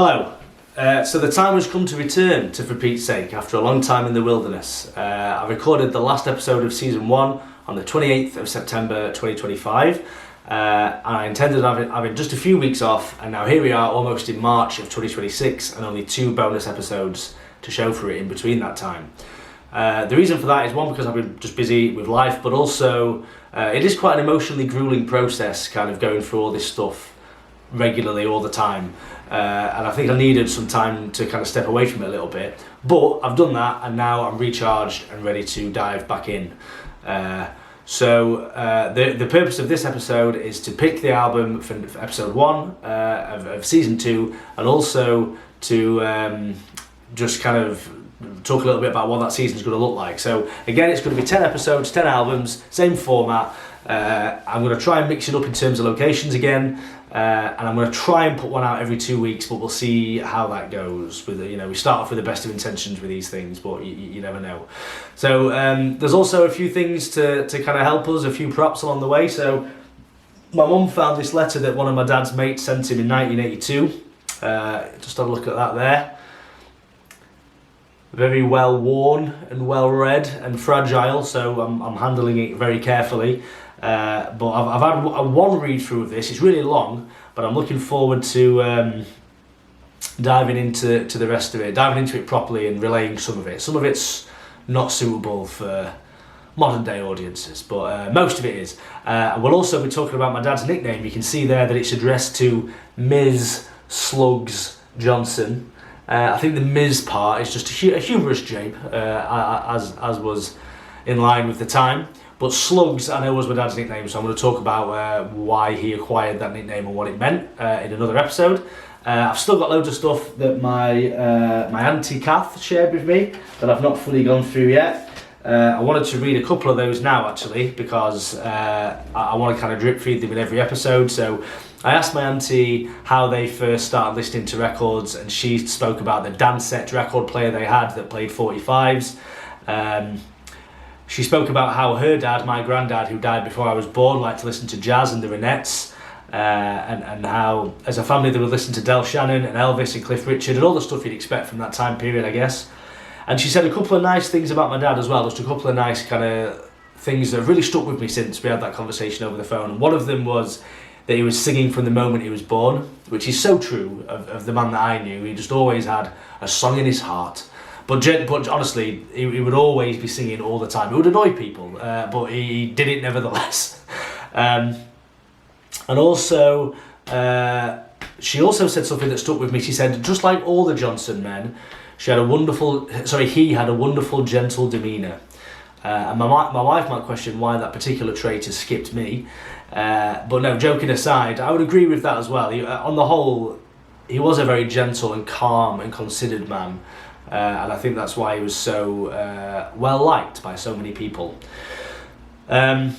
Hello. So the time has come to return to For Pete's Sake after a long time in the wilderness. I recorded the last episode of season 1 on the 28th of September 2025 and I intended having just a few weeks off, and now here we are almost in March of 2026 and only 2 bonus episodes to show for it in between that time. The reason for that is one, because I've been just busy with life, but also it is quite an emotionally grueling process kind of going through all this stuff regularly all the time, and I think I needed some time to kind of step away from it a little bit, but I've done that and now I'm recharged and ready to dive back in. So the purpose of this episode is to pick the album for episode 1 of season 2, and also to just kind of talk a little bit about what that season is going to look like. So again, it's going to be 10 episodes, 10 albums, same format. I'm going to try and mix it up in terms of locations again, and I'm going to try and put one out every 2 weeks, but we'll see how that goes. With we start off with the best of intentions with these things, but you never know. So there's also a few things to kind of help us, a few props along the way. So my mum found this letter that one of my dad's mates sent him in 1982. Just have a look at that there. Very well worn and well read and fragile, so I'm handling it very carefully. But I've had one read through of this. It's really long, but I'm looking forward to diving into the rest of it, diving into it properly and relaying some of it. Some of it's not suitable for modern day audiences, but most of it is. We'll also be talking about my dad's nickname. You can see there that it's addressed to Ms. Slugs Johnson. I think the Ms. part is just a humorous jape, as was in line with the time. But Slugs, I know, was my dad's nickname, so I'm going to talk about why he acquired that nickname and what it meant in another episode. I've still got loads of stuff that my auntie Kath shared with me that I've not fully gone through yet. I wanted to read a couple of those now, actually, because I want to kind of drip feed them in every episode. So I asked my auntie how they first started listening to records, and she spoke about the Dansette record player they had that played 45s. She spoke about how her dad, my granddad, who died before I was born, liked to listen to jazz and the Ronettes, and how, as a family, they would listen to Del Shannon and Elvis and Cliff Richard and all the stuff you'd expect from that time period, I guess. And she said a couple of nice things about my dad as well, just a couple of nice kind of things that have really stuck with me since we had that conversation over the phone. And one of them was that he was singing from the moment he was born, which is so true of the man that I knew. He just always had a song in his heart. But honestly, he would always be singing all the time. It would annoy people, but he did it nevertheless. And also, she also said something that stuck with me. She said, just like all the Johnson men, he had a wonderful, gentle demeanour. And my wife might question why that particular trait has skipped me. But no, joking aside, I would agree with that as well. On the whole, he was a very gentle and calm and considered man. And I think that's why he was so well liked by so many people. So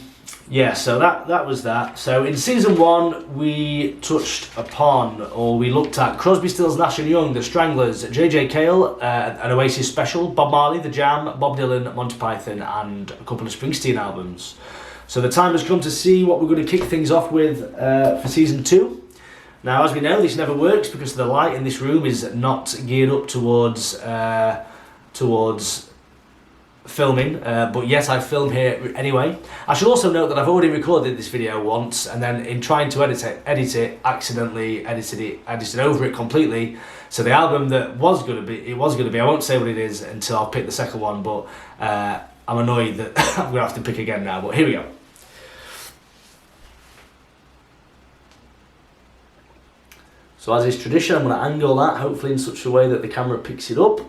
that was that. So in season 1, we touched upon, or we looked at Crosby, Stills, Nash & Young, The Stranglers, J.J. Cale, an Oasis special, Bob Marley, The Jam, Bob Dylan, Monty Python, and a couple of Springsteen albums. So the time has come to see what we're going to kick things off with for season 2. Now, as we know, this never works because the light in this room is not geared up towards filming, but yet I film here anyway. I should also note that I've already recorded this video once, and then in trying to edit it, accidentally edited over it completely. So the album that was going to be, I won't say what it is until I'll pick the second one, but I'm annoyed that I'm going to have to pick again now, but here we go. So as is tradition, I'm going to angle that, hopefully in such a way that the camera picks it up,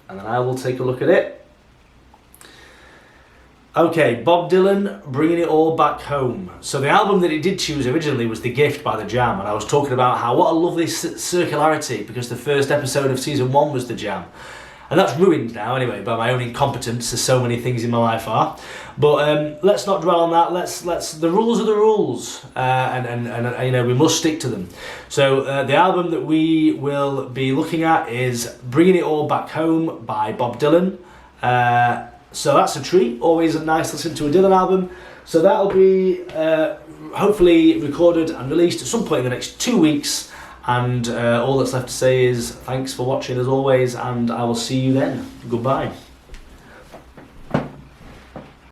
and then I will take a look at it. Okay, Bob Dylan, Bringing It All Back Home. So the album that he did choose originally was The Gift by The Jam, and I was talking about how what a lovely circularity, because the first episode of season 1 was The Jam. And that's ruined now anyway by my own incompetence, as so many things in my life are. But let's not dwell on that. Let's the rules are the rules, and we must stick to them. So the album that we will be looking at is Bringing It All Back Home by Bob Dylan. So that's a treat. Always a nice listen to a Dylan album. So that'll be hopefully recorded and released at some point in the next 2 weeks. And all that's left to say is thanks for watching as always, and I will see you then. Goodbye.